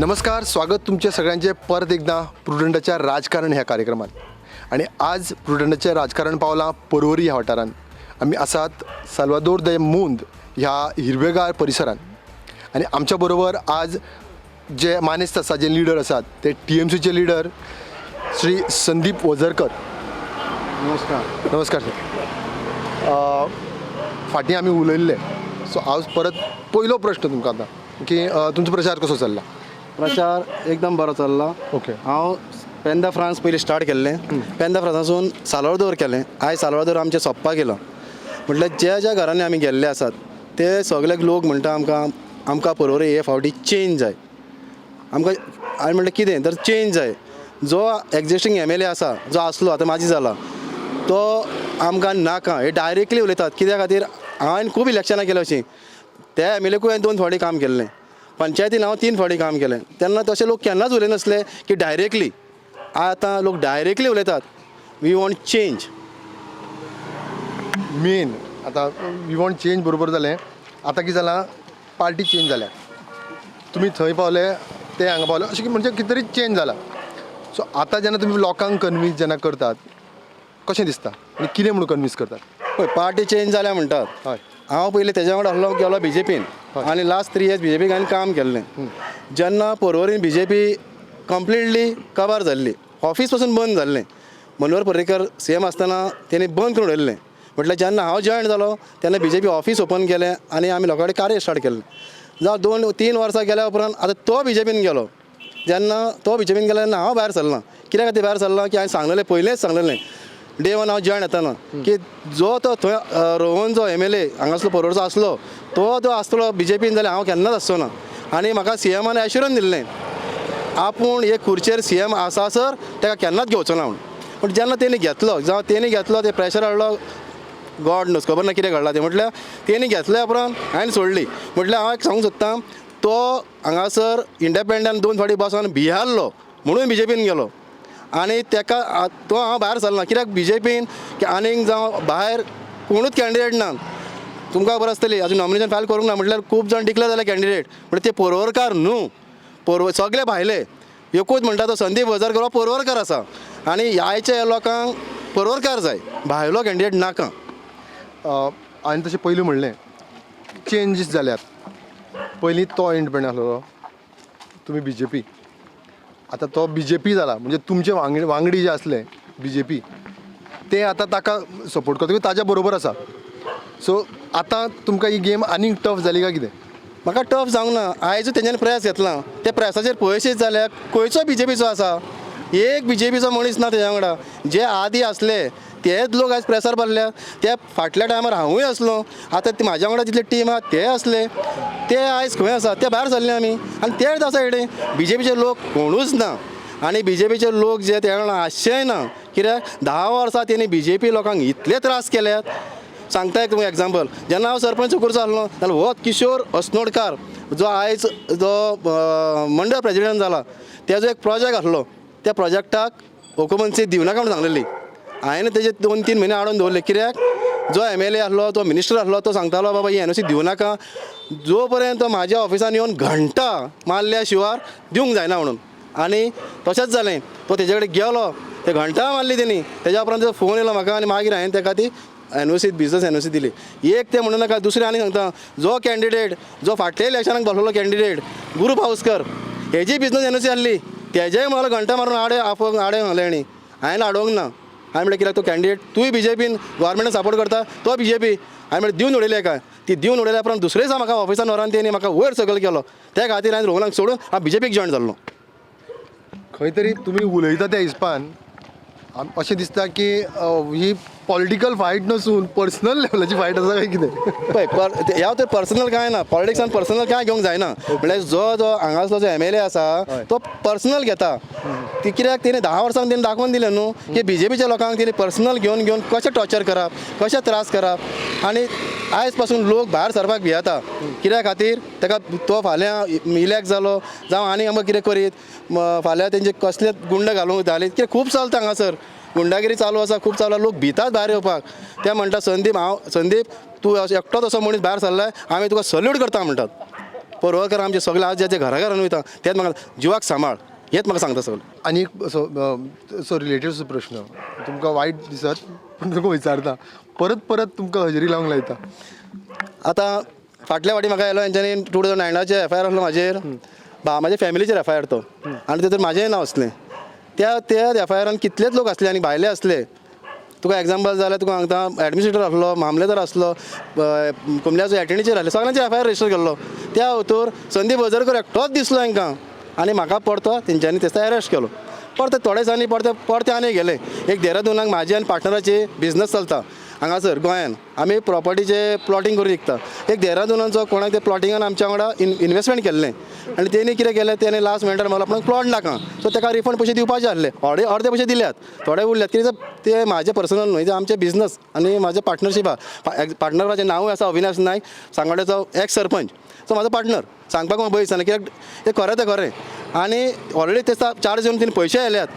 नमस्कार, स्वागत तुमचे सगळ्यांचे परत एकदा प्रुडंटाच्या राजकारण ह्या कार्यक्रमात. आणि आज प्रुडंटाचे राजकारण पावला पर्वरी ह्या वाठारान. आमी आसात साल्वादोर दे मुंद ह्या हिरवेगार परिसरात. आणि आमच्या बरोबर आज जे मानेस्त आसा, जे लिडर आसात ते TMCचे लिडर श्री संदीप वजरकर. नमस्कार. नमस्कार सर. फाटीं आमी उलयल्ले, सो हांव परत पयलो प्रश्न तुमकां आतां की तुमचो प्रचार कसो चल्ला? प्रचार एकदम बरो चल्ला. ओके. हांव पेंदा फ्रांस पयलीं स्टार्ट केल्लें. पेंदा फ्रांसासून साल्वादोर केलें. आयज साल्वादोर आमचें सोंपपाक येयलो. म्हटल्यार ज्या ज्या घरांनी आमी गेल्ले आसात ते सगळे लोक म्हणटा आमकां पर्वरी हे फावटी चेंज जाय. आमकां हांवें म्हणलें कितें तर चेंज जाय. जो एक्जिस्टींग MLA आसा, जो आसलो आतां माजी जाला, तो आमकां नाका हे डायरेक्टली उलयतात. कित्या खातीर हांवें खूब इलेक्शनां केलीं अशीं. त्या MLAकूय हांवें 2 फावटी काम केल्लें. पंचायतीन हांव 3 फावटी काम केलें. तेन्ना तशे लोक केन्नाच उलयनासले की डायरेक्टली. आतां लोक डायरेक्टली उलयतात वी वॉन्ट चेंज. मेन आतां वी वॉन्ट चेंज बरोबर जालें. आतां कितें जालां, पार्टी चेंज जाल्या. तुमी थंय पावले, ते हांगा पावले, अशें म्हणजे कितें तरी चेंज जाला. सो आतां जेन्ना तुमी लोकांक कन्विन्स जेन्ना करतात, कशें दिसता आनी कितें म्हणून कन्विन्स करतात? पळय, पार्टी चेंज जाल्या म्हणटात. हय. हांव पयलीं तेज्या वांगडा आसलो गेलो BJPन आनी लास्ट 3 इयर्स BJPक हांवें काम केल्लें. जेन्ना पर्वरीन BJP कंप्लिटली काबार जाल्ली, ऑफीस पासून बंद जाल्लें. मनोहर पर्रीकर CM आसतना तेणी बंद करून उडयल्लें. म्हटल्यार जेन्ना हांव जॉयन जालो तेन्ना BJP ऑफीस ओपन केलें आनी आमी लोकां कडेन कार्य स्टार्ट केलें. जावं 2-3 वर्सां गेल्या उपरांत आतां तो BJPन गेलो. जेन्ना तो BJPन गेलो तेन्ना हांव भायर सरलां. कित्या खातीर भायर सरलां की हांवें सांगलेलें, पयलेंच सांगलेलें डे 1 हांव जॉयन येताना की जो तो थंय रोहन जो MLA हांगासलो पर्वरचो आसलो तो आसतलो BJPन जाल्यार हांव केन्नाच आसचो ना. आनी म्हाका CMन एश्युरन्स दिल्लें आपूण एक खुर्चेर CM आसा सर, ताका केन्नाच घेवचो ना म्हणून. पूण जेन्ना तेणी घेतलो, जावं तेणी घेतलो, ते प्रेशर हाडलो, गॉड नोस, खबर ना कितें घडलां तें. म्हटल्यार तेणी घेतल्या उपरांत हांवें सोडली. म्हटल्यार हांव एक सांगूंक सोदतां, तो हांगासर इंडिपेंडंट 2 फावटी बसोन भियारलो म्हणून BJPन गेलो. आनी तेका तो हांव भायर सरना. कित्याक BJPन आनीक जावं भायर कोणूच कॅन्डिडेट ना. तुमकां खबर आसतली, अजून नॉमिनेशन फायल करूंक ना. म्हटल्यार खूब जाण डिक्लेअर जाले कॅन्डिडेट, म्हणजे ते पर्वरकार न्हू, सगळे भायले. एकूच म्हणटा तो संदीप वजरकर हो पर्वरकार आसा. आनी आयच्या लोकांक पर्वरकार जाय, भायलो कॅन्डिडेट नाका. हांवें तशें पयलीं म्हणलें चेंजीस जाल्यात. पयलीं तो इंडिपेंडंट आसलो, तुमी BJP. आतां तो BJP जाला, म्हणजे तुमचे वांगडी जे आसले BJP ते आतां ताका सपोर्ट करता, ताज्या बरोबर आसा. सो आतां तुमकां ही गेम आनीक टफ जाली काय कितें? म्हाका टफ जावंक ना. आयज तेंच्यांनी प्रेस घेतला, त्या प्रेसाचेर पळयशीत जाल्यार खंयचो BJPचो आसा? एक BJPचो मनीस ना तेज्या वांगडा. जे आदी आसले तेच लोक आयज प्रेसार भरल्या. त्या फाटल्या टायमार हांवूय आसलो. आतां म्हाज्या वांगडा जितले टीम आहा ते आसले, ते आयज खंय आसा? ते भायर सरले आमी. आनी तेच आसा हेडे BJPचे लोक कोणूच ना. आनी BJPचे लोक जे त्या वांगडा आसचेय ना. कित्याक 10 वर्सां तेणी BJP लोकांक इतले त्रास केल्यात. सांगता एक तुमकां एग्जाम्पल, जेन्ना हांव सरपंच उकूरचो आसलो जाल्यार हो किशोर अस्नोडकार जो आयज जो मंडळ प्रेजिडेंट जाला, तेजो एक प्रोजेक्ट आसलो. त्या प्रोजेक्टाक हुकुमत दिवनाका म्हणून सांगलेली. हांवें तेजे 2-3 म्हयने आडोवन दवरले. कित्याक जो MLA आसलो, तो मिनिस्टर आसलो, तो सांगतालो बाबा ही NOC दिवं नाका. जो पर्यंत म्हाज्या ऑफिसान येवन घंटा मारल्या शिवाय दिवंक जायना म्हणून. आनी तशेंच जालें. तो तेजे कडेन गेलो, ते घंटा मारली तेणी. तेज्या उपरांत तेजो फोन येयलो म्हाका आनी मागीर हांवें ताका ती NOC बिजनस NOC दिली. एक ते म्हणूं नाका, दुसरें आनी सांगता, जो कॅन्डिडेट जो फाटल्या इलेक्शनाक बसलेलो कॅन्डिडेट गुरू पावसकर, हेजी बिजनस NOC आहली, तेजेय म्हाका घंटा मारून आडे सांगलें हेणी. हांवें आडोवंक ना. हांवें म्हणलें कित्याक तो कॅन्डिडेट तूंय BJPन गव्हर्मेंटाक सपोर्ट करता, तो BJP. हांवें म्हणलें दिवन उडयलें काय? ती दिवन उडयल्या उपरांत दुसरे दिसा म्हाका ऑफिसान व्हरान तेणी म्हाका वयर सकयल केलो. त्या खातीर हांवें रोहनाक सोडून हांव BJPक जॉयन जाल्लो. खंय तरी तुमी उलयता त्या हिसपान अशें दिसता की ही पॉलिटिकल फायट नसून पर्सनल लेवलाची फायट आसा काय कितें? पळय, ह्या तर पर्सनल कांय ना. पॉलिटिक्सान पर्सनल कांय घेवंक जायना. म्हळ्यार जो हांगासलो जो MLA आसा तो पर्सनल घेता. ती कित्याक तेणी 10 वर्सांक तेणी दाखोवन दिलें न्हू की BJPच्या लोकांक तेणी पर्सनल घेवन कशें टॉर्चर करप, कशें त्रास करप. आनी आयज पासून लोक भायर सरपाक भियेता. कित्या खातीर? ताका तो फाल्यां इलेक्ट जालो जावं आनी आमकां कितें करीत, फाल्यां तेंचे कसले गुंड घालूंक जाले. कित्याक खूब चलता हांगासर, गुंडागिरी चालू आसा, खूब चालू. लोक भितात भायर येवपाक. ते म्हणटा संदीप तूं एकटोच असो मनीस भायर सरलाय, आमी तुका सल्यूट करता म्हणटात. परोवकर आमचे सगळे आज जे घरा घरान वयता तेच म्हाका जिवाक सांबाळ हेच म्हाका सांगता सगळें. आनी एक असो रिलेटेड प्रश्न तुमकां वायट दिसत पूण तुमकां विचारता, परत परत तुमकां हजेरी लावंक लायता. आतां फाटल्या फाटी म्हाका येयलो हेंच्यांनी 2009 एफआयआर आसलो म्हाजेर, म्हाज्या फॅमिलीचेर एफआयआर तो, आनी तेतूर म्हाजेंय नांव असलें. त्या एफआयआरान कितलेच लोक असले आनी भायले असले. तुका एग्जाम्पल जाल्यार तुका सांगता एडमिनिस्ट्रेटर आसलो, मामलेदार आसलो, कुमल्याचो एटर्नीचेर आसले, सगळ्यांचेर एफआयआर रजिस्टर केल्लो. त्या हातूर संदीप अजरकर एकटोच दिसलो हांकां आनी म्हाका परतो तेंच्यांनी तेस्ता अरेस्ट केलो. परते थोडे दिसांनी परते आनी गेले. एक देहरादूनाक म्हाजी आनी पार्टनराची बिझनस चलता हांगासर गोंयान. आमी प्रॉपर्टीचे प्लॉटिंग करून विकता. एक देहरादूनाचो कोणाक ते प्लॉटिंगान आमच्या वांगडा इन्वेस्टमेंट केल्लें आनी तेणी कितें केलें, तेणी लास्ट मिनटार म्हणलो आपणाक प्लॉट नाका, सो ताका रिफंड पयशे दिवपाचे आसले. अर्दे पयशे दिल्यात, थोडे उरल्यात कित्याक ते म्हाजे पर्सनल न्हय, ते आमचे बिझनस आनी म्हाजे पार्टनरशीप आहा. पार्टनराचें नांवूय आसा अविनाश नायक, सांगोड्याचो एक्स सरपंच, सो म्हाजो पार्टनर. सांगपाक म्हाका भंय दिसना कित्याक ते खरें ते खरें. आनी ऑलरेडी ते चार्ज येवन तिने पयशे येयल्यात.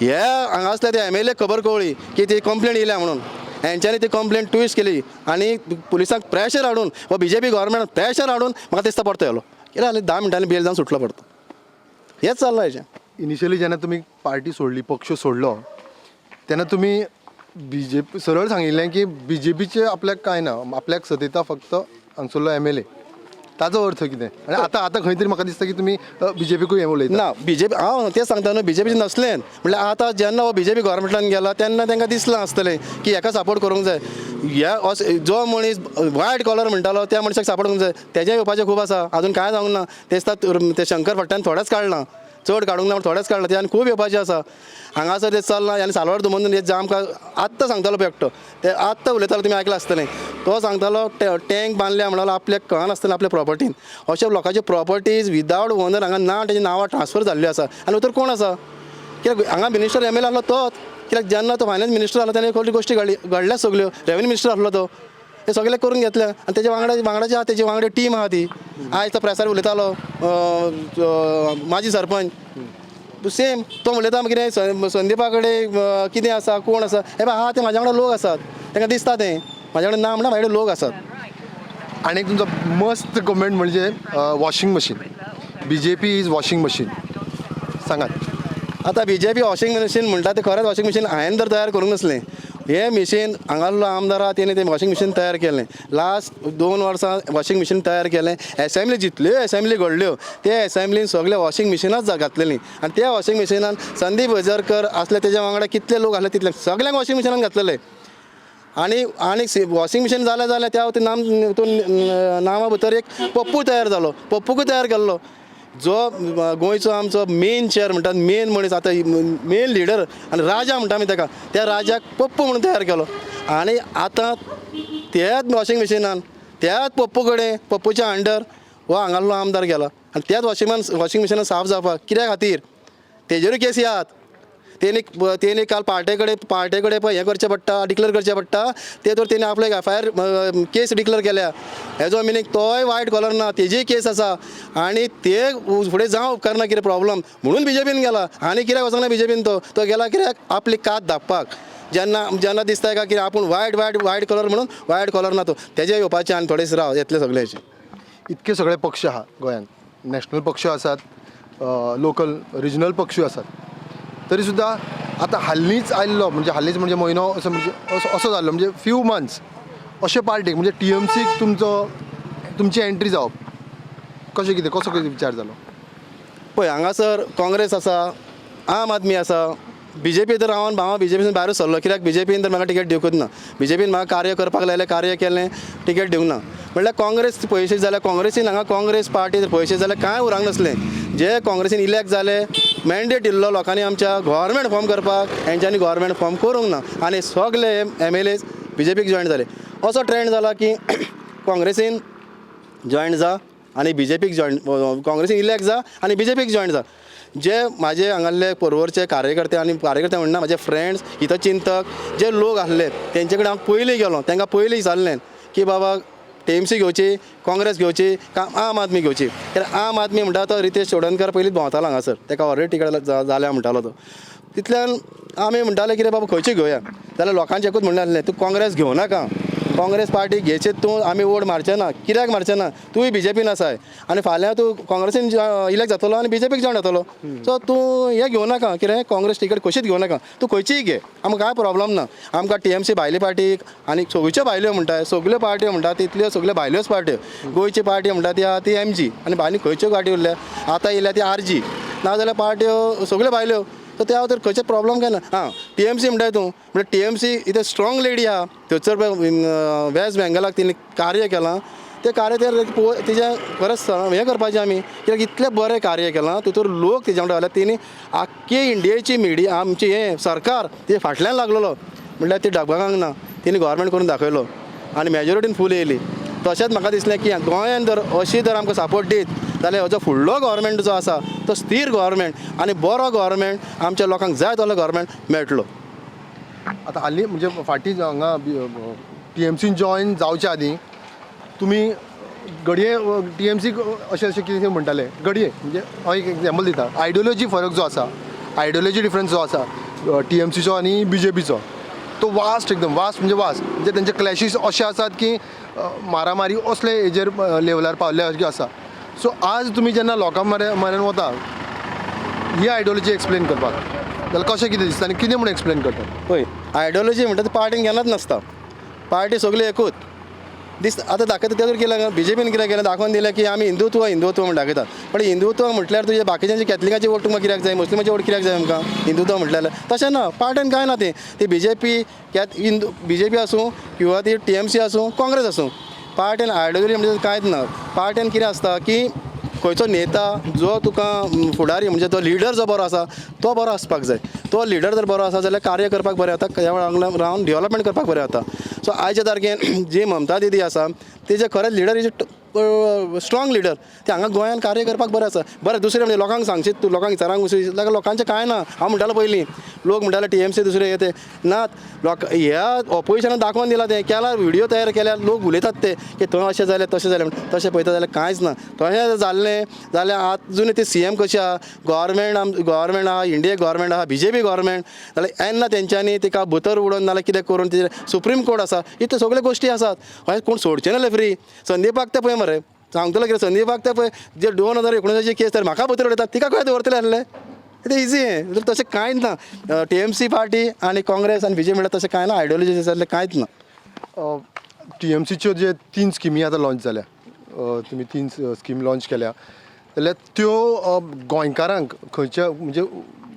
हे हांगा आसले ते MLA खबर कळ्ळी की ती कंप्लेंट येयल्या म्हणून. हेंच्यांनी ती कंप्लेंट ट्विस्ट केली आनी पुलिसांक प्रेशर हाडून वा BJP गव्हर्मेंटान प्रेशर हाडून म्हाका दिसता परतो येयलो. कितें जालें 10 मिनटांनी बेल जावन सुटलो परतो. हेच चल्लां हेजें. इनिशियली जेन्ना तुमी पार्टी सोडली, पक्ष सोडलो, तेन्ना तुमी BJP सरळ सांगिल्लें की BJPचे आपल्याक कांय ना, आपल्याक सतयता फक्त हांगसरलो MLA. ताचो अर्थ कितें? आनी आतां खंय तरी म्हाका दिसता की तुमी BJPकूय हें उलयता. ना BJP हांव तेच सांगता न्हू, BJPचें नसलें म्हणल्यार आतां जेन्ना हो BJP गव्हर्मेंटान गेला तेन्ना तांकां दिसलां आसतलें की हेका सपोर्ट करूंक जाय. ह्या जो मनीस वायट कॉलर म्हणटालो त्या मनशाक सपोर्ट करूंक जाय. तेजें येवपाचें खूब आसा, अजून कांय जावंक ना. तेच ते शंकर फडट्यान थोडेच काडलां, चड काडूंक ना पूण थोडेच काडला. त्यान खूब येवपाचें आसा. हांगासर ते चल्लां आनी सालवार धुमन जे आमकां आत्तां सांगतालो पळय एकटो, ते आत्तां उलयतालो तुमी आयकलां आसतलें. तो सांगतालो टँक बांदल्या म्हणलो आपल्याक कळना आसतलें आपल्या प्रॉपर्टीन. अशा लोकांचे प्रॉपर्टीज विदावट ओनर हांगा ना, तेजी नांवां ट्रान्सफर जाल्लीं आसा. आनी उतर कोण आसा? कित्याक हांगा मिनिस्टर MLA आसलो तोच. कित्याक जेन्ना तो फायनान्स मिनिस्टर आसलो तेणें खंयची गोश्टी घडल्यात सगल्यो. रेव्हेन्यू मिनिस्टर आसलो तो, ते सगळे करून घेतले. आनी तेजे वांगडाची आहा, तेजे वांगडा टीम आहा ती. आयज तो प्रेसार उलयतालो माजी सरपंच सेम, तो उलयता कितें संदीपा कडेन कितें आसा, कोण आसा. हे पळय आहा ते म्हाज्या वांगडा लोक आसात, तांकां दिसता तें म्हाज्या कडेन ना म्हणटा म्हाजे कडेन लोक आसात. आनी एक तुमचो मस्त कमेंट म्हणजे washing machine. BJP is washing machine. सांगात. आतां BJP वॉशिंग मशीन म्हणटा ते खरेंच वॉशिंग मशीन हांवें तर तयार करूंक नासलें. हे मशीन हांगालो आमदार आहा तेणी तें वॉशिंग मशीन तयार केलें. लास्ट 2 वर्सां वॉशिंग मशीन तयार केलें. एसेंब्ली जितल्यो एसेंब्ली घडल्यो ते एसेंब्लीन सगळे वॉशिंग मशिनाच घातलेलीं. आनी त्या वॉशिंग मशिनान संदीप अजरकर असले तेज्या वांगडा कितले लोक आसले तितले सगळ्यांक वॉशिंग मशिनान घातलेले. आनी वॉशिंग मशीन जालें त्या नांवा भितर एक पप्पू तयार जालो. पप्पूकूय तयार केल्लो. जो गोंयचो आमचो मेन चेअर म्हणटात, मेन मनीस आतां मेन लिडर आनी राजा म्हणटा आमी ताका, त्या राजाक पप्पू म्हणून तयार केलो. आनी आतां त्याच वॉशिंग मशिनान त्याच पप्पू कडेन पप्पूच्या अंडर हो हांगालो आमदार गेला. आनी त्याच वॉशिंग मशिनान साफ जावपाक कित्या खातीर तेजेरूय केसी आहात. तेणी काल पार्टे कडेन पळय हें करचें पडटा, डिक्लेअर करचें पडटा. तेतूर तेणी आपलो एक एफआयआर केस डिक्लेअर केल्या. हेजो मिनींग तोय वायट कॉलर ना, तेजीय केस आसा. आनी ते फुडें जावं उपकारना कितें प्रॉब्लम म्हणून BJPन गेला. आनी कित्याक वचोंक ना BJPन तो गेला कित्याक आपली कात धांपपाक. जेन्ना दिसता का कितें आपूण वायट कॉलर म्हणून वायट कॉलर ना तो तेजे येवपाचें आनी थोडेच राव येतले सगळे हेचे. इतके सगळे पक्ष आहा गोंयान, नॅशनल पक्ष आसात, लोकल रिजनल पक्षूय आसात. तरी सुद्दां आतां हाल्लींच म्हणजे म्हयनो असो जाल्लो म्हणजे फ्यू मंथ्स अशे पार्टीक म्हणजे TMCक तुमची एंट्री जावप कशें कितें कसो विचार जालो? पळय हांगासर काँग्रेस आसा, आम आदमी आसा, BJP तर हांव BJPसून भायरूच सरलो. कित्याक BJPन तर म्हाका टिकेट दिवंकूच ना. BJPन म्हाका कार्य करपाक लायलें, कार्य केलें, टिकेट दिवंक ना. म्हणल्यार काँग्रेस पयशे जाल्यार काँग्रेसीन हांगा काँग्रेस पार्टी पयशे जाल्यार कांय उरंक नासलें. जे काँग्रेसीन इलेक्ट जाले मॅन्डेट दिल्लो लोकांनी आमच्या गव्हर्मेंट फॉर्म करपाक, हेंच्यांनी गव्हर्मेंट फॉर्म करूंक ना. आनी सगळे MLAs BJPक जॉयन जाले. असो ट्रेंड जाला की काँग्रेसीन जॉयन जा आनी BJPक जॉयन, काँग्रेसीन इलेक्ट जा आनी BJPक जॉयन जा. जे म्हाजे हांगासले परवरचे कार्यकर्ते आनी कार्यकर्ते म्हणना म्हाजे फ्रेंड्स हितचिंतक जे लोक आसले तेंचे कडेन हांव पयलीं गेलो. तांकां पयलीं विचारलें की बाबा TMC घेवची, काँग्रेस घेवची काय आम आदमी घेवची. कित्याक आम आदमी म्हणटा तो रितेश चोडणकर पयलींच भोंवतालो हांगासर, ताका ऑलरेडी टिकेट जाल्या म्हणटालो तो. तितल्यान आमी म्हणटाले कितें बाबा खंयची घेवया. जाल्यार लोकांचें एकूच म्हणलें आसलें तूं काँग्रेस घेवं नाका, काँग्रेस पार्टी घेयचे तूं आमी वोट मारचे ना कित्याक मारचे ना तूंय BJPन आसाय आनी फाल्यां तूं काँग्रेसीन इलेक्ट जातलो आनी BJPक जॉयन जातलो सो तूं हें घेवं नाका कितें काँग्रेस टिकेट कशीच घेवं नाका तूं खंयचीय घे आमकां कांय प्रॉब्लम ना आमकां TMC भायली पार्टी आनी सगळ्योच भायल्यो म्हणटाय सगल्यो पार्ट्यो म्हणटा तितल्यो सगल्यो भायल्योच पार्ट्यो गोंयची पार्टी म्हणटा ती आहा ती MG आनी भायली खंयच्यो पार्टी उरल्या आतां येयल्या ती RG नाजाल्यार पार्ट्यो सगल्यो भायल्यो तर त्या तर खंयचे प्रॉब्लम काय ना हां TMC म्हणटाय तूं म्हणजे TMC इथे स्ट्रॉंग लेडी आहा थंयसर वेस्ट बेंगलाक तिने कार्य केलां ते कार्य तिच्या खरंच हें करपाचें आमी कित्याक इतलें बरें कार्य केलां तितूर लोक तेज्या वांगडा रावल्यात तिणी आख्खी इंडियेची मिडिया आमची हें सरकार ते फाटल्यान लागलेलो म्हणल्यार ती डगमगांक ना तिने गव्हर्मेंट करून दाखयलो आनी मेजॉरिटीन फूल येयली तशेंच म्हाका दिसलें की गोंयान जर अशी जर आमकां सपोर्ट दीत जाल्यार हो जो फुडलो गव्हर्मेंट जो आसा तो स्थिर गव्हर्मेंट आनी बरो गव्हर्मेंट आमच्या लोकांक जाय तसलो गव्हर्मेंट मेळटलो आता हालीं म्हणजे फाटीं हांगा TMCन जॉयन जावच्या आदीं तुमी घडये TMC अशें अशें कितें म्हणटाले घडये म्हणजे हांव एक एग्जाम्पल दिता आयडियोलॉजी फरक जो आसा आयडियोलॉजी डिफरन्स जो आसा TMCचो आनी BJPचो तो वास्ट एकदम वास्ट म्हणजे तेंचे क्लॅशीस अशे आसात की मारामारी असले हेजेर लेवलार पावल्ले अशें आसा सो आज तुमी जेन्ना लोकां म्हऱ्यान वता ही आयडियोलॉजी एक्सप्लेन करपाक जाल्यार कशें कितें दिसता आनी कितें म्हणून एक्सप्लेन करतात पळय आयडियोलॉजी म्हणटा ती पार्टीन केन्नाच नासता पार्टी सगळी एकूच आतां दाखयता तें केलें BJPन कितें केलें दाखोवन दिलें की आमी हिंदुत्व म्हण दाखयतात पण हिंदुत्व म्हटल्यार तुजे बाकीच्यांचे कॅथलिकाचे वोट तुमकां कित्याक जाय मुस्लिमाचे वोट कित्याक जाय आमकां हिंदुत्व म्हटल्यार तशें ना पार्टीन कांय ना ती BJP आसूं किंवा ती TMC आसूं काँग्रेस आसूं पार्टीन आयडियोलॉजी म्हणजे कांयच ना पार्टीन कितें आसता की खंयचो नेता जो तुका फुडारी म्हणजे तो लिडर जो बरो आसा तो बरो आसपाक जाय तो लिडर जर बरो आसा जाल्यार कार्य करपाक बरें जाता ह्या वांगडा रावन डेव्हलपमेंट करपाक बरें जाता सो आयच्या तारखेन जी ममता दीदी आसा तेजे खरेंच लिडर इज स्ट्रॉंग लिडर ते हांगा गोंयान कार्य करपाक बरें आसा बरें दुसरें म्हणजे लोकांक सांगशीत तूं लोकांक विचारांक वचशीत जाल्यार लोकांचें कांय ना हांव म्हणटालो पयलीं लोक म्हणटाले TMC दुसरे येते नात ह्या ऑपोजिशनान दाखोवन दिला ते केला व्हिडिओ तयार केल्यार लोक उलयतात ते की थंय अशें जालें तशें जालें म्हणून तशें पळयता जाल्यार कांयच ना तशें जाल्लें जाल्यार आजून ते CM कशें आहा गव्हर्मेंट आहा इंडिया गव्हर्मेंट आहा BJP गव्हर्मेंट जाल्यार येन्ना तेंच्यांनी तिका भितर उडोवन नाल्यार कितें करून तेजेर सुप्रीम कोर्ट आसा इतल्यो सगळ्यो गोश्टी आसात अशें कोण सोडचे नासले फ्री संदीपाक ते पळय मरे सांगतलो कितें संदीपाक ते पळय जे 2019ची केस तर म्हाका भितर उडयतात तिका खंय दवरतले आसले ते इजी आहे तशें कांयच ना TMC पार्टी आनी काँग्रेस आनी BJP म्हणटा तशें कांय ना आयडियोलॉजी जाल्यार कांयच ना TMCच्यो जे 3 स्किमी आतां लॉन्च जाल्या तुमी 3 स्कीम लॉन्च केल्या जाल्यार त्यो गोंयकारांक खंयच्या म्हणजे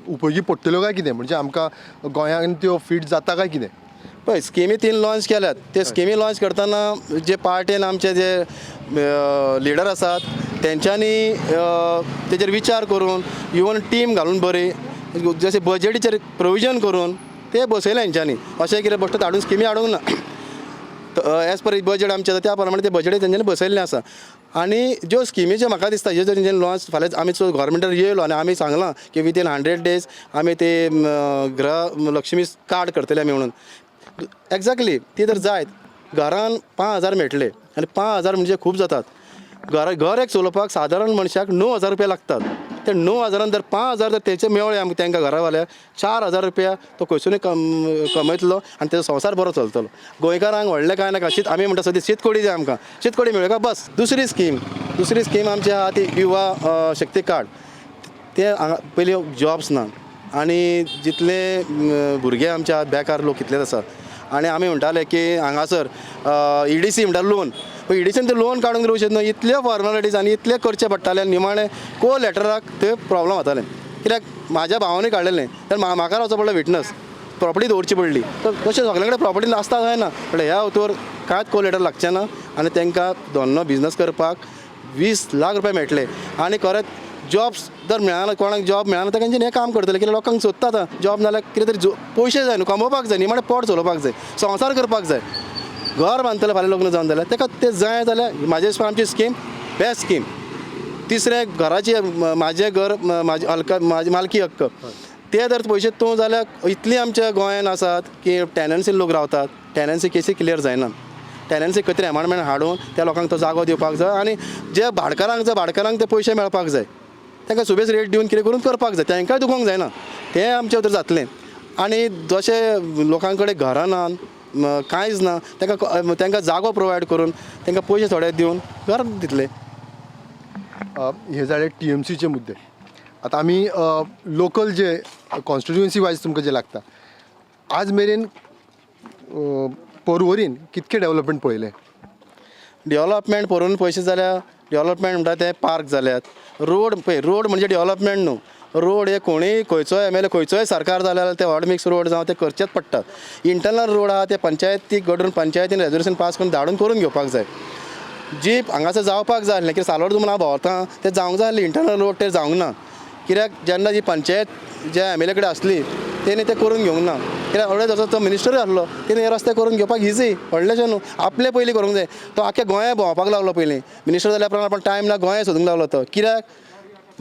उपेगी पडटल्यो काय कितें म्हणजे आमकां गोंयान त्यो फिट जाता काय कितें पळय स्किमी 3 लॉन्च केल्यात ते स्किमी लॉन्च करतना जे पार्टीन आमचे जे लिडर आसात तेंच्यांनी तेजेर विचार करून इवन टीम घालून बरी जशें बजेटीचेर प्रोविजन करून ते बसयले हेंच्यांनी अशें कितें बश्ट हाडून स्किमी हाडूंक ना एज पर बजेट आमचें त्या प्रमाणे ते बजेट तेंच्यांनी बसयल्लें आसा आनी ज्यो स्किमी ज्यो म्हाका दिसता ह्यो जर तेंच्यांनी लॉन्च फाल्यां आमी गव्हर्मेंटार येयलो आनी आमी सांगलां की विथीन 100 days आमी ते गृह लक्ष्मी कार्ड करतले आमी म्हणून एक्झॅक्टली ती जर जायत घरान 5,000 मेळटले आनी 5,000 म्हणजे खूब जातात घर एक चलोवपाक सादारण मनशाक 9,000 रुपया लागतात ते 9,000 जर 5,000 जर तेचे मेवळे आमकां तांकां घरावाल्या 4,000 रुपया तो खंयसूनय कमयतलो आनी तेजो संवसार बरो चलतलो गोंयकारांक व्हडलें कांय नाका आमी म्हणटा सद्या शीतकोडी जाय आमकां शीतकोडी मेळ्ळ्यो का बस दुसरी स्कीम आमची आहा ती युवा शक्ती कार्ड ते हांगा पयलीं जॉब्स ना आनी जितले भुरगे आमचे आहात बेकार लोक कितलेच आसा आनी आमी म्हणटाले की हांगासर EDC म्हणटा लोन पण EDCन ते लोन काडूंक दिवचे न्हू इतल्यो फॉर्मेलिटीज आनी इतले करचे पडटाले निमाणे लेटराक ते प्रॉब्लम जाताले कित्याक म्हाज्या भावानूय काडलेलें तर म्हाका रावचो पडलो विटनस प्रॉपर्टी दवरची पडली तर तशें सगळे कडेन प्रॉपर्टी आसता जायना पण ह्या उतोर कांयच लेटर लागचें ना आनी तांकां दोनो बिजनस करपाक 20 लाख रुपया मेळटले आनी खरेंच जॉब्स जर मेळना कोणाक जॉब मेळना तांचे हें काम करतले कित्याक लोकांक सोदता आतां जॉब नाल्यार कितें तरी पयशे जाय न्हू कमोवपाक जाय निमाणें पोट चलोवपाक जाय संवसार करपाक जाय घर बांदतलें फाल्यां लग्न जावन जाल्यार ताका तें जाय जाल्यार म्हाजे हिसपान आमची स्कीम बेस्ट स्कीम तिसरें घराची म्हाजें घर म्हाजी मालकी हक्क ते जर पयशे तूं जाल्यार इतली आमच्या गोंयान आसात की टॅनन्सी लोक रावतात टॅनन्सी केसी क्लियर जायना टॅनन्सी खंय तरी एमावंटमेंट हाडून त्या लोकांक तो जागो दिवपाक जाय आनी जे भाडकारांक ते पयशे मेळपाक जाय तांकां सुबेज रेट दिवन कितें करून करपाक जाय तांकांय दुखोवंक जायना तें आमचें भितर जातलें आनी जशें लोकां कडेन घरां नात कांयच ना तांकां जागो प्रोवायड करून तांकां पयशे थोडे दिवन घर दितले. हे जाले TMCचे मुद्दे. आता आमी लोकल जे कॉन्स्टिट्युएन्सी वायज तुमकां जे लागता आज मेरेन पर्वरीन कितके डेव्हलपमेंट पळयले? डेव्हलपमेंट पळोवन पयशे जाल्या डेव्हलपमेंट म्हणटा ते पार्क जाल्यात. रोड पळय, रोड म्हणजे डेव्हलपमेंट न्हू. रोड हे कोणीय खंयचोय MLA खंयचोय सरकार जाल्यार ते हॉट मिक्स रोड जावं ते करचेच पडटात. इंटरनल रोड आहा ते पंचायतीक घडोवन पंचायतीन रेजोल्युशन पास करून धाडून करून घेवपाक जाय. जी हांगासर जावपाक जाय आसलें कित्याक सालवार हांव भोंवता तें जावंक जाय आसलें इंटरनल रोड ते जावंक ना. कित्याक जेन्ना जी पंचायत ज्या MLA कडेन आसली तेणी ते करून घेवंक ना. कित्याक व्हडले जसो तो मिनिस्टरूय आसलो तेणी हे रस्ते करून घेवपाक इजी व्हडलेशें न्हू. आपले पयलीं करूंक जाय. तो आख्या गोंया भोंवपाक लागलो पयलीं मिनिस्टर जाल्या उपरांत पण टायम ना गोंया सोदूंक लागलो तो. कित्याक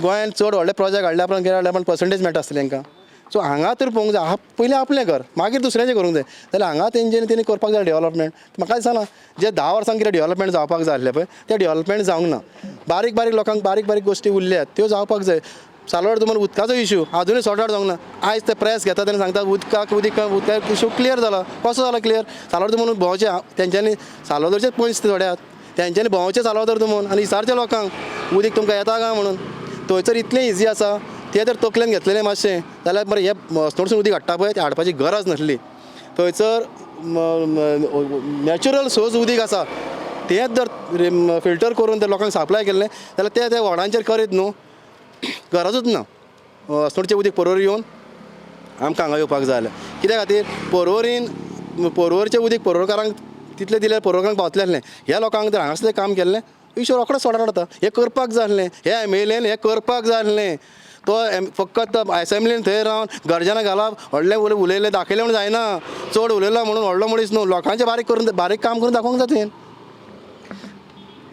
गोंयान चड व्हडले प्रोजेक्ट हाडल्या उपरांत कितें हाडल्या पण पर्संटेज मेळटा आसली तांकां. सो हांगा तर पळोवंक जाय. पयलीं आपलें घर मागीर दुसऱ्याचें करूंक जाय. जाल्यार हांगा तेंच्यांनी करपाक जाय डेव्हलपमेंट. म्हाका दिसना जे 10 वर्सां कितें डेव्हलपमेंट जावपाक जाय आसलें पळय तें डेव्हलपमेंट जावंक ना. बारीक बारीक लोकांक बारीक बारीक गोश्टी उरल्यात त्यो जावपाक जाय. सालवार तुम्हाला उदकाचो इश्यू अजूनय सॉर्ट आउट जावंक ना. आयज ते प्रेस घेता तेन्ना सांगता उदकाक इश्यू क्लियर जाला. कसो जाला क्लियर? सालवार म्हणून भोंवचे तेंच्यांनी सालवादोरचेच पॉयंट्स थोडे आहात तेंच्यांनी भोंवचे सालवादोर म्हणून आनी विचारचे लोकांक उदीक तुमकां येता काय म्हणून. थंयसर इतलें इजी आसा ते जर तकलेन घेतलेलें मातशें जाल्यार मरे हे मसनोडसून उदीक हाडटा पळय ते हाडपाची गरज नासली. थंयसर नॅचरल सोर्स उदीक आसा तेंच जर फिल्टर करून ते लोकांक सप्लाय केल्लें जाल्यार ते व्हडांचेर करीत न्हू गरजूच ना. मसनोडचें उदीक पर्वरी येवन आमकां हांगा येवपाक जाय जाल्यार कित्या खातीर पर्वरीचें उदीक पर्वरकारांक तितलें दिल्यार पर्वरकारांक पावतलें आसलें. ह्या लोकांक जर हांगासर काम केल्लें इश्यू रोखडोच सॉर्ट आउट जाता. हे करपाक जाय आसलें. हे MLAन हे करपाक जाय आसलें. तो फकत असेंब्लीन थंय रावन गर्जना घालप व्हडलें उलयलें दाखयलें म्हणून जायना. चड उलयला म्हणून व्हडलो मनीस न्हू. लोकांचें बारीक काम करून दाखोवंक जाय तुवें.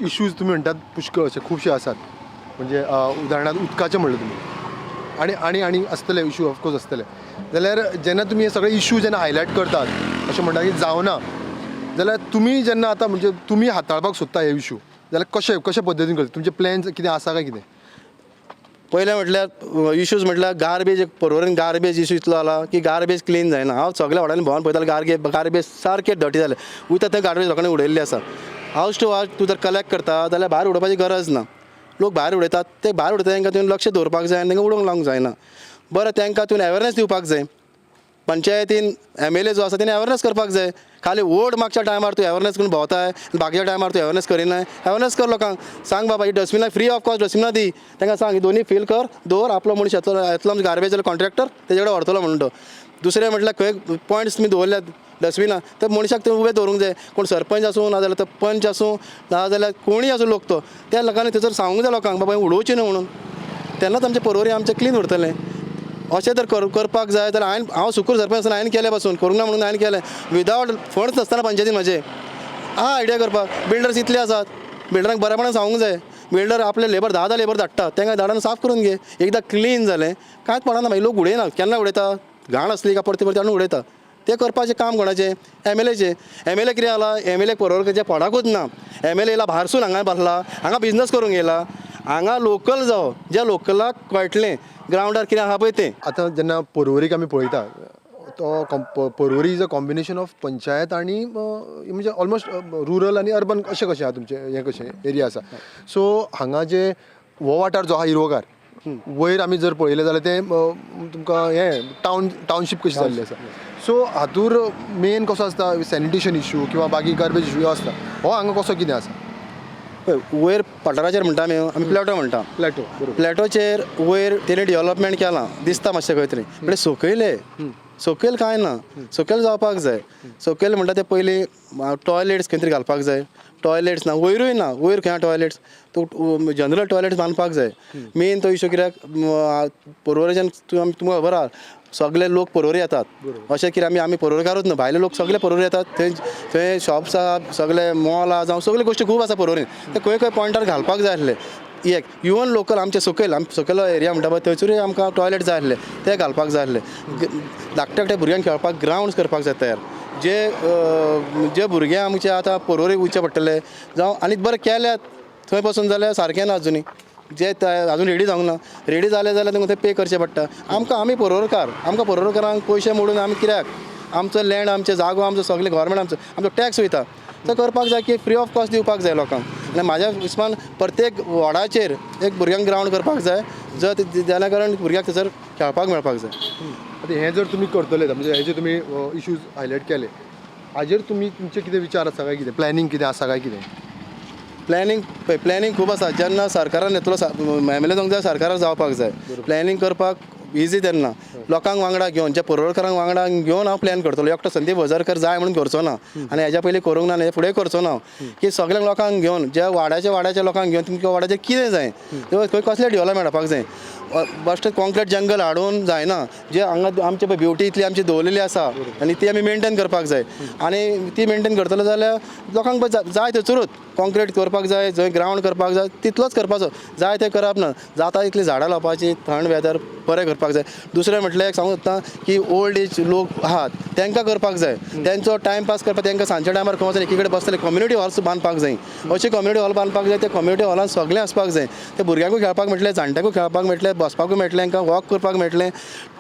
इश्यूज तुमी म्हणटात पुष्कळ अशे खुबशे आसात. म्हणजे उदाहरणार्थ उदकाचें म्हणलें तुमी आनी आसतले इश्यू ऑफकोर्स आसतले. जाल्यार जेन्ना तुमी हे सगळे इश्यू जेन्ना हायलायट करतात अशें म्हणटा की जावना जाल्यार तुमी जेन्ना आतां म्हणजे तुमी हाताळपाक सोदता हे इश्यू जाल्यार कशे पद्दतीन करता? तुमचे प्लॅन्स कितें आसा काय कितें? पयलें म्हटल्यार इश्यूज म्हटल्यार गार्बेज पर्वरीन गार्बेज इश्यू इतलो जाला की गार्बेज क्लीन जायना. हांव सगळ्या वाड्यांनी भोंवन पळयतालो गार्बेज सारके डर्टी जाले. वयता थंय गार्बेज लोकांनी उडयल्ली आसा. हावज टू हावज तूं जर कलेक्ट करता जाल्यार भायर उडोवपाची गरज ना. लोक भायर उडयतात ते भायर उडयता तांकां तुवें लक्ष दवरपाक जाय आनी तांकां उडोवंक लावंक जायना. बरें तांकां तुवें अवेरनेस दिवपाक जाय. पंचायतीन MLA जो आसा तेणें अवेरनेस करपाक जाय. खाली वोट मागच्या टायमार तूं अवेरनेस करून भोंवताय बाकीच्या टायमार तूं अवेरनेस करिनाय. अवेरनेस कर लोकांक सांग बाबा ही डस्टबिनां फ्री ऑफ कॉस्ट डस्टबिनां दी. तांकां सांग ही दोन्ही फिल कर दवर आपलो मनीस येतलो आमचो गार्बेज जाल्यार कॉन्ट्रॅक्टर तेजे कडेन व्हरतलो म्हणून तो. दुसरें म्हटल्यार खंय पॉयंट्स तुमी दवरल्यात डस्टबिनां तर मनशाक थंय उबें दवरूंक जाय. कोण सरपंच आसूं ना जाल्यार तो पंच आसूं ना जाल्यार कोणीय आसूं लोक तो त्या लोकांनी थंयसर सांगूंक जाय लोकांक बाबा उडोवचें न्हू म्हणून. तेन्नाच आमचें पर्वरी आमचें क्लीन उरतलें. अशें जर करपाक जाय जाल्यार हांव सुकूर सरपंच आसतना हांवें केलें पासून करूंक ना म्हणून हांवें केलें विदावट फंड्स नासतना पंचायतीन म्हाजे आयडिया करपाक. बिल्डर्स इतले आसात बिल्डरांक बरेपणान सांगूंक जाय. बिल्डर आपले लेबर 10 लेबर धाडटा तांकां धाडून साफ करून घे. एकदां क्लीन जालें कांयच पडना. मागीर लोक उडयना. केन्ना उडयता घाण आसली काय परती हाडून उडयता. ते करपाचें काम कोणाचें? MLAचें. MLA कितें जाला MLA पर्वरकाराच्या पडाकूच ना. MLA येयला भायरसून हांगा बसला हांगा बिजनस करूंक येयला. हांगा लोकल जावं ज्या लोकलाक कळटलें ग्रावंडार कितें आहा पळय तें. आतां जेन्ना पर्वरीक आमी पळयता तो Porvorim is a combination of panchayat आनी म्हणजे ऑलमोस्ट रुरल आनी अर्बन अशें कशें आहा तुमचें हें कशें एरिया आसा. सो हांगा जे हो वाठार जो आहा हिरवोगार वयर आमी जर पळयलें जाल्यार तें तुमकां हें टावनशीप कशी जाल्ली आसा. सो हातूर मेन कसो आसता सॅनिटेशन इश्यू किंवा बाकी गार्बेज इश्यू असता हो हांगा कसो कितें आसा? वयर पठाराचेर म्हणटा आमी प्लॅटो म्हणटा. प्लॅटोचेर वयर तेणे डेव्हलपमेंट केलां दिसता मातशें खंय तरी पण सकयल कांय ना. सकयल जावपाक जाय. सकयल म्हणटा ते पयलीं टॉयलेट्स खंय तरी घालपाक जाय. टॉयलेट्स ना वयरूय ना. वयर खंय टॉयलेट्स तूं जनरल टॉयलेट्स बांदपाक जाय. मेन तो इश्यू कित्याक पर्वरीच्यान तुमकां खबर आहा सगळे लोक पर्वरी येतात. अशें कितें आमी पर्वरकारूच न्हू भायले लोक सगळे पर्वरी येतात. थंय शॉप्स आहा सगळे मॉल आहा जावं सगळे गोश्टी खूब आसा पर्वरीन ते खंय खंय पॉयंटार घालपाक जाय आसले. एक इवन लोकल आमचे सकयल एरिया म्हणटा पळय थंयसरूय आमकां टॉयलेट जाय आसले ते घालपाक जाय आसले. धाकट्या भुरग्यांक खेळपाक ग्रावंड्स करपाक जाय तयार. जे भुरगे आमचे आतां पर्वरी वयचे पडटले जावं आनी बरें केल्यात थंय पासून जाल्यार सारकें ना आजुनी. जे अजून रेडी जावंक ना. रेडी जाले जाल्यार तुमकां ते पे करचें पडटा. आमी पर्वरकार आमकां पर्वरकारांक पयशे मोडून आमी कित्याक आमचो लँड आमचे जागो आमचो सगळे गव्हर्मेंट आमचो टॅक्स वयता तो करपाक जाय की फ्री ऑफ कॉस्ट दिवपाक जाय लोकांक आनी म्हाज्या हिसपान प्रत्येक वॉर्डाचेर एक भुरग्यांक ग्रावंड करपाक जाय जेणा कारण भुरग्यांक थंयसर खेळपाक मेळपाक जाय. आता हे जर तुम्ही करतले म्हणजे हे जे तुम्ही इश्यूज हायलायट केले हाजेर तुम्ही तुमचे कितें विचार आसा काय कितें प्लॅनिंग कितें आसा काय कितें? प्लॅनिंग खूब आसा. जेन्ना सरकारान येतलो एम एल ए जावंक जाय सरकाराक जावपाक जाय. प्लॅनिंग करपाक इजी तेन्ना लोकांक वांगडा घेवन जे पर्वरकारांक वांगडा घेवन हांव प्लॅन करतलो. एकटो संदीप वजरकर जाय म्हणून करचो ना आनी हेज्या पयलीं करूंक ना हे फुडें करचो ना की सगळ्या लोकांक घेवन ज्या वाड्याच्या लोकांक घेवन तुमच्या वाड्याचेर कितें जाय खंय कसलें डेव्हलपमेंट हाडपाक जाय. बस्ट कॉन्क्रीट जंगल हाडून जायना. जे हांगा आमचे पळय ब्युटी इतली आमची दवरलेली आसा आनी ती आमी मेंटेन करपाक जाय आनी ती मेंटेन करतलो जाल्यार लोकांक जाय थंयसरूच कॉन्क्रीट करपाक जाय जंय ग्रावंड करपाक जाय तितलोच करपाचो. जाय तें करप ना. जाता इतली झाडां लावपाची थंड वेदर बरें करपाक जाय. दुसरें म्हटल्यार एक सांगूं सोदता की ओल्ड एज लोक आहात तांकां करपाक जाय. तेंचो टायम पास करपाक तांकां सांजच्या टायमार खंय वचून एकी कडेन बसतले कम्युनिटी हॉल्स बांदपाक जाय. अशी कम्युनिटी हॉल बांदपाक जाय. त्या कम्युनिटी हॉलान सगळें आसपाक जाय. ते भुरग्यांकूय खेळपाक मेळटलें जाणट्यांकूय खेळपाक मेळटलें बसपाकूय मेळटलें तांकां वॉक करपाक मेळटलें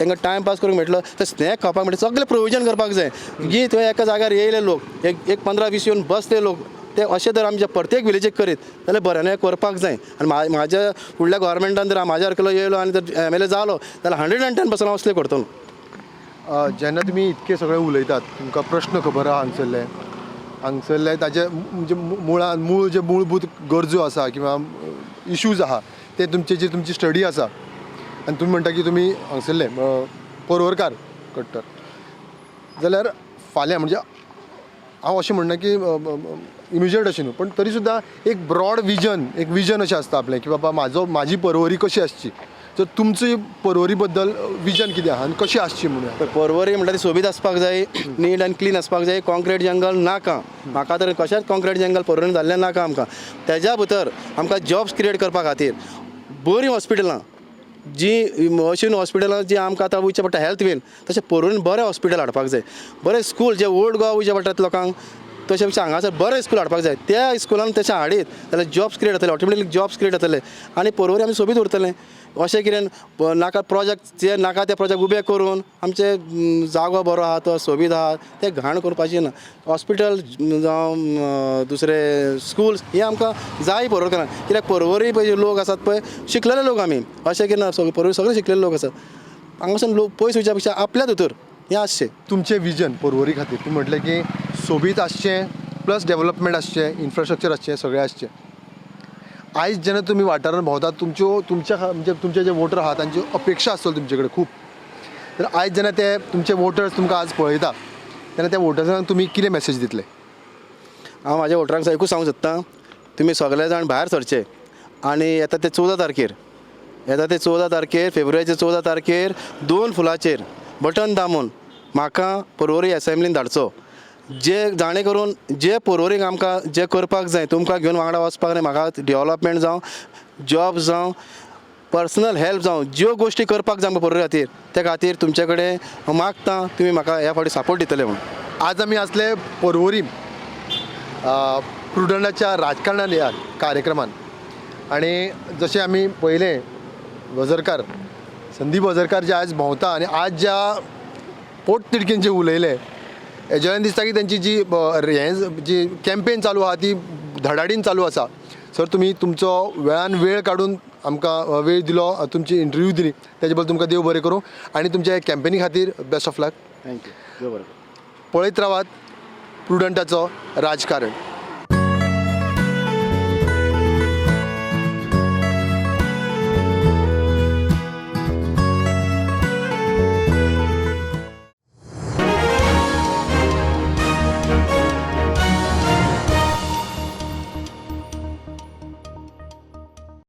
तांकां टायम पास करूंक मेळटलो. ते स्नॅक खावपाक मेळटलें सगळें प्रोविजन करपाक जाय की थंय एका जाग्यार येयले लोक एक 15-20 येवन बसले लोक ते अशें जर आमच्या प्रत्येक विलेजीक करीत जाल्यार बऱ्यान करपाक जाय. आनी म्हाज्या फुडल्या गव्हर्मेंटान जर म्हाज्या सारकेलो येयलो आनी जर एम एल ए जालो जाल्यार 110% हांव असलें करतलो. जेन्ना तुमी इतके सगळे उलयतात तुमकां प्रश्न खबर आहा हांगसरले ताजे म्हणजे मूळ जे मूलभूत गरजो आसा किंवा इश्यूज आहा ते तुमची स्टडी आसा आनी तुमी म्हणटा की तुमी हांगसरले पर्वरकार कट्टर जाल्यार फाल्यां म्हणजे हांव अशें म्हणना की इमिजिएट अशें न्हू पण तरी सुद्दां एक ब्रॉड विजन अशें आसता आपलें की बाबा म्हाजी पर्वरी कशी आसची. तर तुमची पर्वरी बद्दल विजन कितें आहा आनी कशी आसची म्हणून? पर्वरी म्हणटा ती सोबीत आसपाक जाय नीट आनी क्लीन आसपाक जाय. कॉन्क्रीट जंगल नाका म्हाका तर कशेंच कॉन्क्रीट जंगल पर्वरीन जाल्लें नाका आमकां. तेज्या भितर आमकां जॉब्स क्रिएट करपा खातीर बरीं हॉस्पिटलां जी अशीं हॉस्पिटलां जी आमकां आतां वयचें पडटा हेल्थ वेन तशें पर्वरीन बरें हॉस्पिटल हाडपाक जाय. बरें स्कूल जे ओल्ड गोवा वयचें पडटात लोकांक तशें पेक्षा हांगासर बरें स्कूल हाडपाक जाय. त्या स्कुलान तशें हाडीत जाल्यार जॉब्स क्रिएट जातले ऑटोमॅटिकली जॉब्स क्रिएट जातले आनी पर्वरी आमी सोबीत उरतलें. अशें कितें नाका प्रोजेक्ट जे नाका ते प्रोजेक्ट उबे करून आमचे जागो बरो आहा तो सोबीत आहा ते घाण करपाचें ना. हॉस्पिटल जावं दुसरे स्कूल्स हे आमकां जाय पर्वरकारांक. कित्याक पर्वरी पळय लोक आसात पळय शिकलेले लोक आमी अशें कितें ना पर्वरी सगळे शिकलेले लोक आसात. हांगासून लोक पयस वयच्या पेक्षा आपल्या भितर हें आसचें. तुमचें विजन पर्वरी खातीर तुमी म्हटलें की सोबीत आसचें प्लस डेव्हलपमेंट आसचें इन्फ्रास्ट्रक्चर आसचें सगळें आसचें. आयज जेन्ना तुमी वाठारांत भोंवतात म्हणजे तुमचे जे वोटर आहात तांच्यो अपेक्षा आसतल्यो तुमचे कडेन खूब. तर आयज जेन्ना ते तुमचे वोटर्स तुमकां आज पळयता तेन्ना त्या वोटर्सांक तुमी कितें मेसेज दितले? हांव म्हाज्या वोटरांक एकूच सांगूंक सोदतां तुमी सगळे जाण भायर सरचे आनी येता ते 14 तारखेर फेब्रुवारीचे 14 तारखेर 2 फुलाचेर बटन दामून म्हाका पर्वरी असेंब्लीन धाडचो. जे जाणे करून जे पर्वरीक आमकां जे करपाक जाय तुमकां घेवन वांगडा वचपाक जाय. म्हाका डेव्हलपमेंट जावं जॉब जावं पर्सनल हेल्प जावं ज्यो गोश्टी करपाक जाय पर्वरी खातीर त्या खातीर तुमचे कडेन हांव मागतां तुमी म्हाका ह्या फावटी सपोर्ट दितले म्हणून. आज आमी आसले पर्वरी प्रुडंटाच्या राजकारणान ह्या कार्यक्रमान आनी जशें आमी पळयलें वजरकार संदीप वजरकार जे आज भोंवता आनी आज ज्या पोटतिडकीन जे उलयले हेज्यान दिसता की तेंची जी कॅम्पेन चालू आहा ती धडाडीन चालू आसा. सर तुमी तुमचो वेळान वेळ काडून आमकां वेळ दिलो तुमची इंटरव्यू दिली तेजे बद्दल तुमकां देव बरें करूं आनी तुमच्या कॅम्पेनी खातीर बेस्ट ऑफ लक. थँक्यू. देव बरें. पळयत रावात प्रुडंटाचो राजकारण.